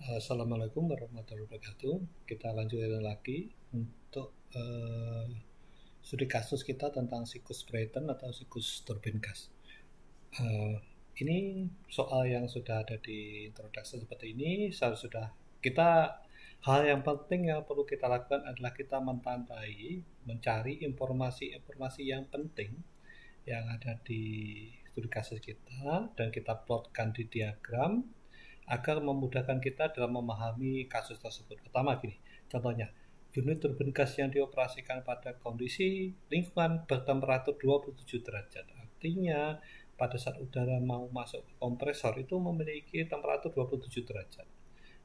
Assalamualaikum warahmatullahi wabarakatuh. Kita lanjutkan lagi untuk studi kasus kita tentang siklus Brayton atau siklus turbin gas. Ini soal yang sudah ada di introduksi seperti ini. Hal yang penting yang perlu kita lakukan adalah kita mencari informasi-informasi yang penting yang ada di studi kasus kita dan kita plotkan di diagram agar memudahkan kita dalam memahami kasus tersebut. Pertama gini, contohnya, unit turbin gas yang dioperasikan pada kondisi lingkungan bertemperatur 27 derajat. Artinya, pada saat udara mau masuk ke kompresor itu memiliki temperatur 27 derajat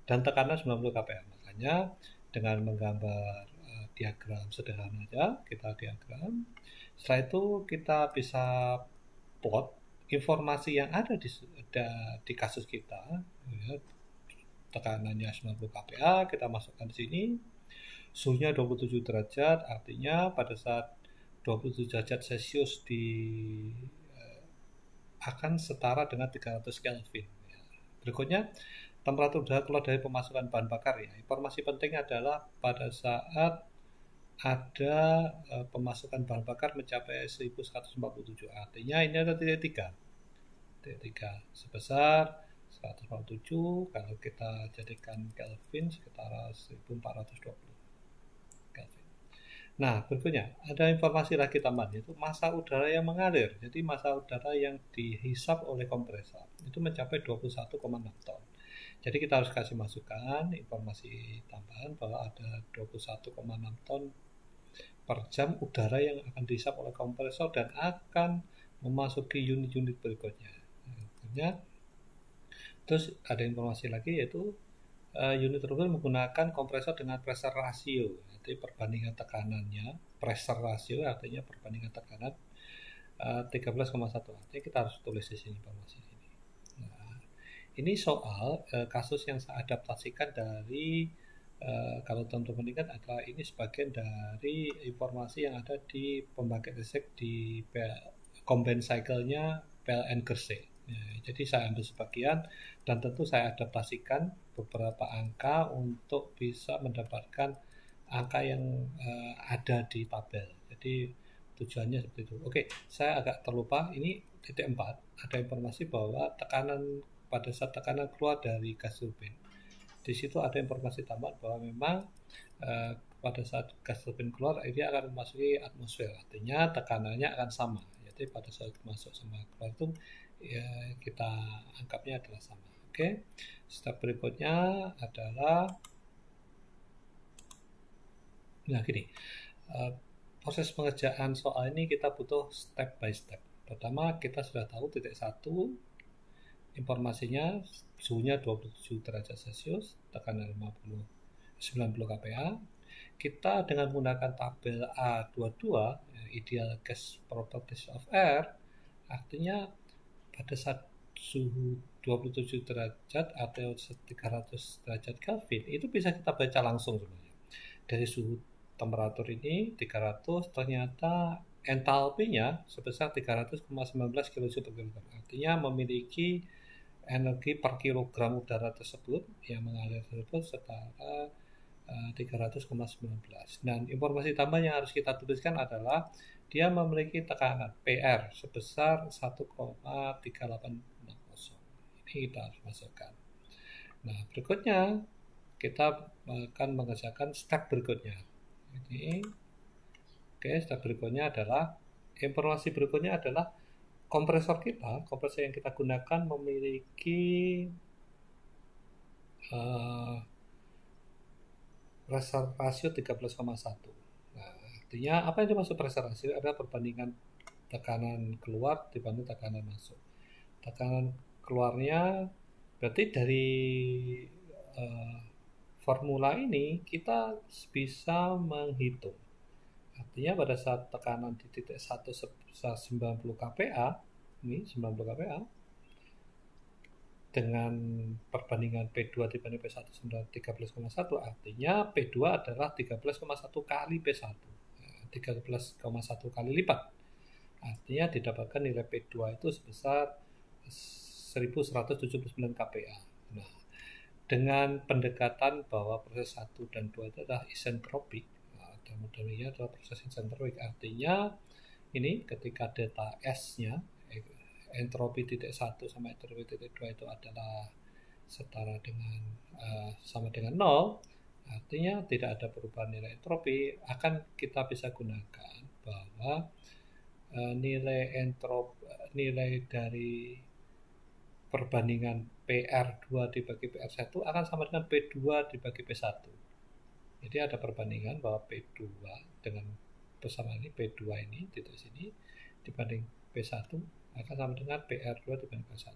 dan tekanan 90 kPa. Makanya dengan menggambar diagram sederhana aja, kita diagram. Setelah itu kita bisa plot informasi yang ada di kasus kita, ya, tekanannya 90 kPa, kita masukkan di sini, suhunya 27 derajat, artinya pada saat 27 derajat Celcius akan setara dengan 300 Kelvin. Ya. Berikutnya, temperatur udara keluar dari pemasukan bahan bakar. Ya. Informasi penting adalah pada saat ada pemasukan bahan bakar mencapai 1147. Artinya ini ada titik 3 sebesar 147, kalau kita jadikan Kelvin sekitar 1420 Kelvin. Nah, berikutnya ada informasi lagi tambahan, yaitu massa udara yang mengalir. Jadi massa udara yang dihisap oleh kompresor itu mencapai 21,6 ton. Jadi kita harus kasih masukan informasi tambahan bahwa ada 21,6 ton per jam udara yang akan dihisap oleh kompresor dan akan memasuki unit-unit berikutnya. Terus ada informasi lagi, yaitu unit turbin menggunakan kompresor dengan pressure ratio, jadi perbandingan tekanannya, pressure ratio artinya perbandingan tekanan 13,1. Artinya kita harus tulis di sini informasi ini. Nah, ini soal kasus yang saya adaptasikan dari kalau teman-teman ingat adalah ini sebagian dari informasi yang ada di pembangkit listrik di combined cycle-nya PLN Gresik. Ya, jadi saya ambil sebagian dan tentu saya adaptasikan beberapa angka untuk bisa mendapatkan angka yang ada di tabel. Jadi tujuannya seperti itu. Oke, saya agak terlupa, ini titik 4 ada informasi bahwa pada saat tekanan keluar dari gas turbin, di situ ada informasi tambahan bahwa memang pada saat gas turbin keluar dia akan memasuki atmosfer, artinya tekanannya akan sama. Jadi pada saat masuk sama keluar itu ya, kita anggapnya adalah sama. Oke, step berikutnya adalah gini, proses pengerjaan soal ini kita butuh step by step. Pertama, kita sudah tahu titik 1 informasinya suhunya 27 derajat Celcius, tekanan 90 kPa. Kita dengan menggunakan tabel A22, ideal gas properties of air, artinya pada saat suhu 27 derajat atau 300 derajat Kelvin itu bisa kita baca langsung sebenarnya. Dari suhu temperatur ini 300, ternyata entalpinya sebesar 300,19 kJ per kilogram. Artinya memiliki energi per kilogram udara tersebut yang mengalir tersebut setara 300,19. Dan informasi tambahan yang harus kita tuliskan adalah dia memiliki tekanan PR sebesar 1,3860. Ini kita harus masukkan. Nah, berikutnya kita akan mengerjakan step berikutnya. Step berikutnya adalah informasi berikutnya adalah kompresor yang kita gunakan memiliki pressure ratio 13,1. Nah, artinya apa yang dimaksud pressure ratio adalah perbandingan tekanan keluar dibanding tekanan masuk. Tekanan keluarnya berarti dari formula ini kita bisa menghitung. Artinya pada saat tekanan di titik 1 sebesar 90 kPa, ini 90 kPa, dengan perbandingan P2 dibanding P1 13,1, artinya P2 adalah 13,1 kali P1, 13,1 kali lipat. Artinya didapatkan nilai P2 itu sebesar 1179 kPa. Nah, dengan pendekatan bahwa proses 1 dan 2 itu adalah isentropik. Nah, termodernnya adalah proses isentropik. Artinya ini ketika delta S-nya entropi titik 1 sama entropi titik 2 itu adalah setara dengan sama dengan 0, artinya tidak ada perubahan nilai entropi. Akan kita bisa gunakan bahwa nilai dari perbandingan PR2 dibagi PR1 akan sama dengan P2 dibagi P1. Jadi ada perbandingan bahwa P2 dengan persamaan ini, P2 ini titik sini dibanding P1 akan sama dengan PR2 dibanding P1.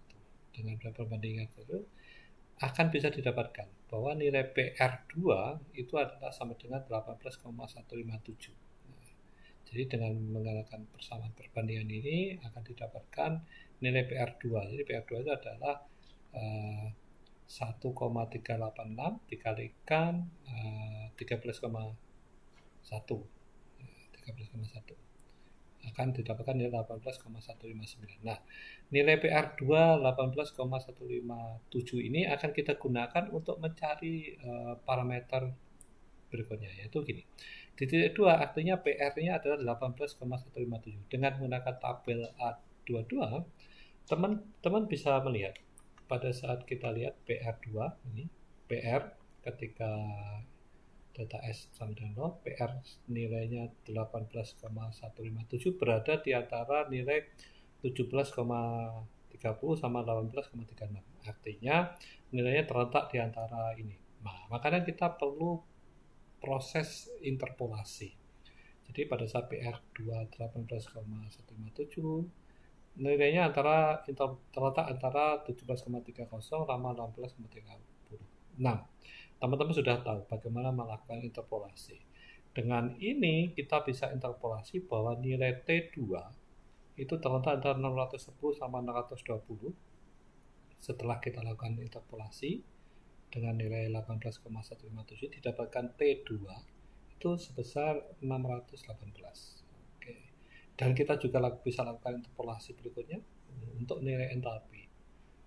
Dengan perbandingan itu akan bisa didapatkan bahwa nilai PR2 itu adalah sama dengan 18,157. Jadi dengan menggunakan persamaan perbandingan ini akan didapatkan nilai PR2. Jadi PR2 itu adalah 1,386 dikalikan 13,1 akan didapatkan nilai 18,159. Nah, nilai PR2 18,157 ini akan kita gunakan untuk mencari parameter berikutnya, yaitu gini. Di titik 2 artinya PR-nya adalah 18,157. Dengan menggunakan tabel A22, teman-teman bisa melihat pada saat kita lihat PR2 ini, PR ketika delta S sama dengan 0, PR nilainya 18,157 berada di antara nilai 17,30 sama 18,36. Artinya nilainya terletak di antara ini. Nah, makanya kita perlu proses interpolasi. Jadi pada saat PR2 18,157 nilainya terletak antara 17,30 sama 18,36. Teman-teman sudah tahu bagaimana melakukan interpolasi. Dengan ini kita bisa interpolasi bahwa nilai T2 itu terletak antara 610 sama 620. Setelah kita lakukan interpolasi dengan nilai 18,157 didapatkan T2 itu sebesar 618. Oke. Dan kita juga bisa lakukan interpolasi berikutnya untuk nilai entalpi.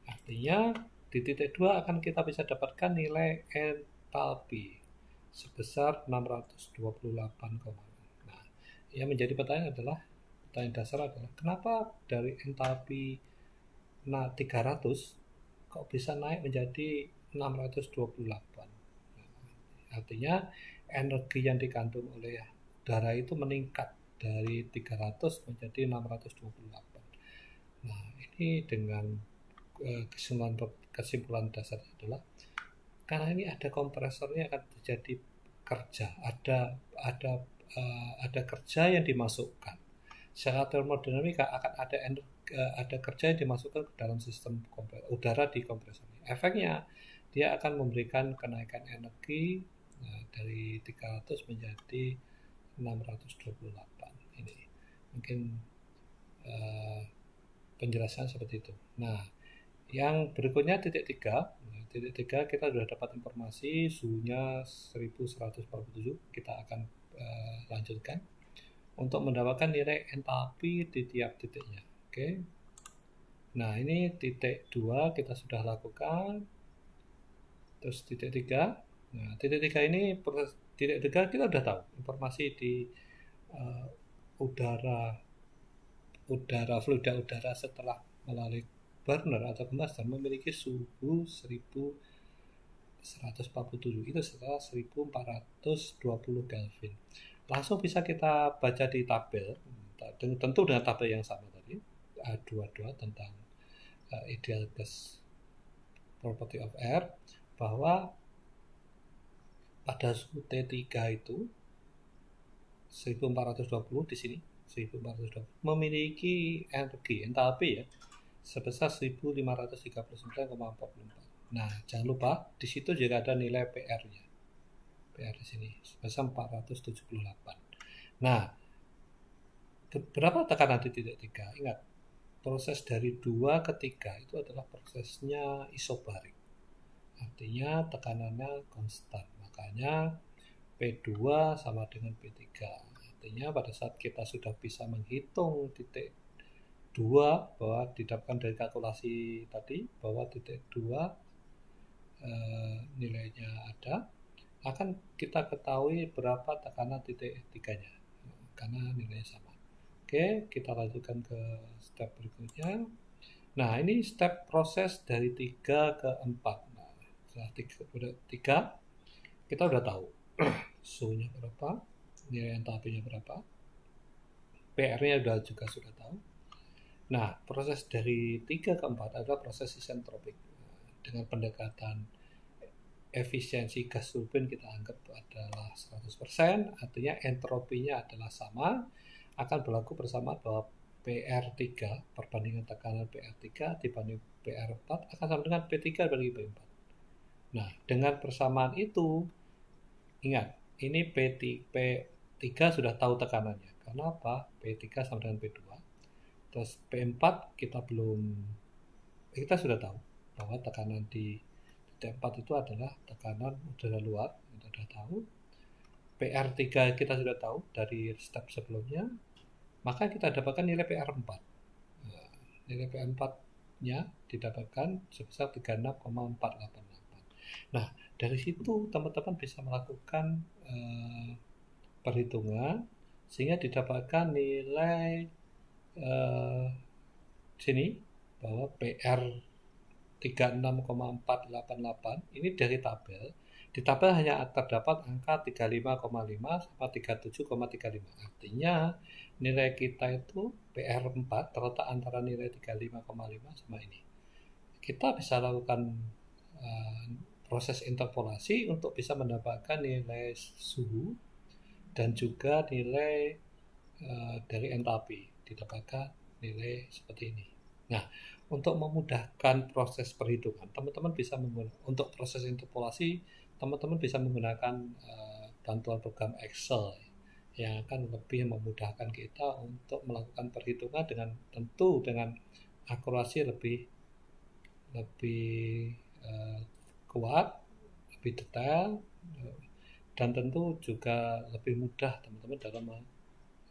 Artinya di titik 2 akan kita bisa dapatkan nilai entalpi sebesar 628. Nah, yang menjadi pertanyaan dasar adalah kenapa dari entalpi 300 kok bisa naik menjadi 628. Nah, artinya energi yang dikandung oleh udara itu meningkat dari 300 menjadi 628. Nah, ini dengan kesimpulan dasar adalah karena ini ada kompresornya akan terjadi kerja, ada kerja yang dimasukkan. Secara termodinamika akan ada kerja yang dimasukkan ke dalam sistem udara di kompresor. Efeknya dia akan memberikan kenaikan energi dari 300 menjadi 628. Ini mungkin penjelasan seperti itu. Nah, yang berikutnya titik 3. Titik 3 kita sudah dapat informasi suhunya 1147. Kita akan lanjutkan untuk mendapatkan nilai entalpi di tiap titiknya. Oke. Nah, ini titik 2 kita sudah lakukan. Terus titik 3. Nah, titik 3 ini titik 3 kita sudah tahu informasi di fluida udara setelah melalui burner atau combustor memiliki suhu 1147, itu setelah 1420 Kelvin. Langsung bisa kita baca di tabel, tentu dengan tabel yang sama tadi, A22 tentang ideal gas property of air, bahwa pada suhu T3 itu 1420 di sini 1420 memiliki energi entalpi ya sebesar 1539,44. Nah, jangan lupa di situ juga ada nilai PR-nya. PR di sini sebesar 478. Nah, berapa tekanan di titik 3? Ingat, proses dari 2 ke 3 itu adalah prosesnya isobarik. Artinya tekanannya konstan. Makanya P2 sama dengan P3. Artinya pada saat kita sudah bisa menghitung titik 2 bahwa didapatkan dari kalkulasi tadi bahwa titik 2 nilainya ada, akan kita ketahui berapa tekanan titik tiganya karena nilainya sama. Oke, kita lanjutkan ke step berikutnya. Nah, ini step proses dari 3 ke 4. Nah, setelah 3 kita udah tahu suhunya berapa, nilai entalpinya berapa, PR-nya sudah tahu. Nah, proses dari 3 ke 4 adalah proses isentropik. Dengan pendekatan efisiensi gas turbin kita anggap adalah 100%, artinya entropinya adalah sama, akan berlaku bersama bahwa PR3, perbandingan tekanan PR3 dibanding PR4 akan sama dengan P3 bagi P4. Nah, dengan persamaan itu, ingat, ini P3 sudah tahu tekanannya. Karena apa? P3 sama dengan P2. Terus P4 kita sudah tahu bahwa tekanan di T4 itu adalah tekanan udara luar, kita sudah tahu. PR3 kita sudah tahu dari step sebelumnya, maka kita dapatkan nilai PR4. Nah, nilai PR4-nya didapatkan sebesar 36,488. Nah, dari situ teman-teman bisa melakukan perhitungan sehingga didapatkan nilai sini bahwa PR 36,488 ini dari tabel. Di tabel hanya terdapat angka 35,5 sama 37,35. Artinya nilai kita itu PR4 terletak antara nilai 35,5 sama ini. Kita bisa lakukan proses interpolasi untuk bisa mendapatkan nilai suhu dan juga nilai dari entalpi, didapatkan nilai seperti ini. Nah, untuk memudahkan proses perhitungan, teman-teman bisa untuk proses interpolasi, teman-teman bisa menggunakan bantuan program Excel yang akan lebih memudahkan kita untuk melakukan perhitungan dengan akurasi lebih kuat, lebih detail, dan tentu juga lebih mudah teman-teman dalam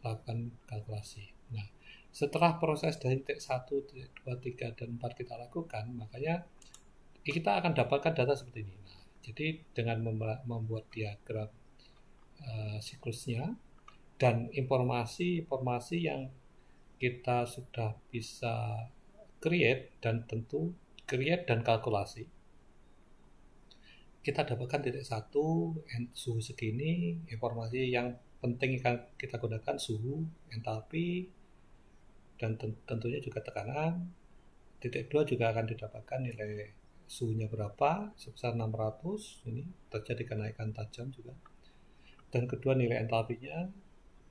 melakukan kalkulasi. Nah, setelah proses dari titik 1, titik 2, 3, dan 4 kita lakukan, makanya kita akan dapatkan data seperti ini. Nah, jadi dengan membuat diagram siklusnya dan informasi yang kita sudah bisa create dan kalkulasi, kita dapatkan titik 1, suhu segini, informasi yang penting kita gunakan suhu, entalpi, dan tentunya juga tekanan. Titik 2 juga akan didapatkan nilai suhunya berapa, sebesar 600, ini terjadi kenaikan tajam juga. Dan kedua nilai entalpinya,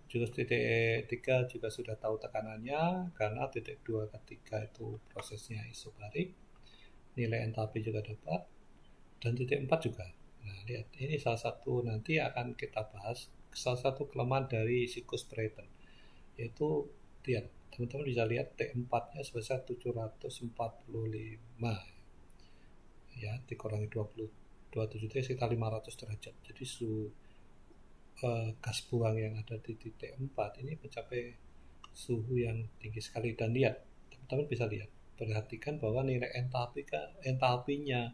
juga titik 3 juga sudah tahu tekanannya, karena titik 2 ke 3 itu prosesnya isobarik, nilai entalpi juga dapat, dan titik 4 juga. Nah, lihat, ini salah satu nanti akan kita bahas, salah satu kelemahan dari siklus Brayton, yaitu lihat, teman-teman bisa lihat T4-nya sebesar 745 ya, dikurangi 27 itu sekitar 500 derajat. Jadi suhu gas buang yang ada di titik 4 ini mencapai suhu yang tinggi sekali. Dan lihat, teman-teman bisa lihat, perhatikan bahwa nilai entalpinya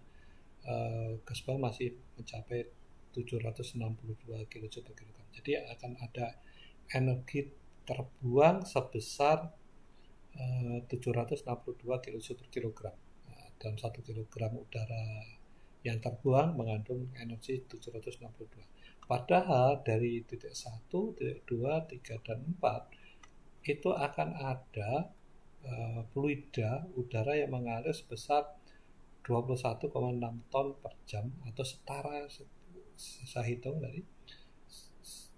gas buang masih mencapai 762 kJ per kilogram. Jadi akan ada energi terbuang sebesar 762 kJ per kilogram. Dalam 1 kilogram udara yang terbuang mengandung energi 762. Padahal dari titik 1, titik 2, 3, dan 4 itu akan ada fluida udara yang mengalir sebesar 21,6 ton per jam atau setara, saya hitung tadi,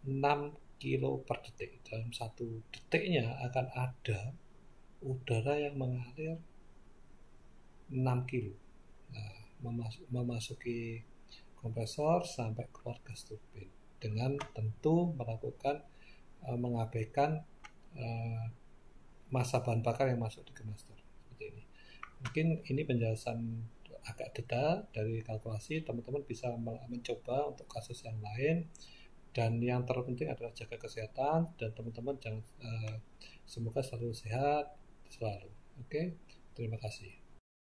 6 kilo per detik. Dalam 1 detiknya akan ada udara yang mengalir 6 kilo. Nah, memasuki kompresor sampai keluar gas turbin dengan tentu mengabaikan massa bahan bakar yang masuk di kemaster seperti ini. Mungkin ini penjelasan agak detail dari kalkulasi, teman-teman bisa mencoba untuk kasus yang lain, dan yang terpenting adalah jaga kesehatan, dan teman-teman semoga selalu sehat selalu. Oke, terima kasih.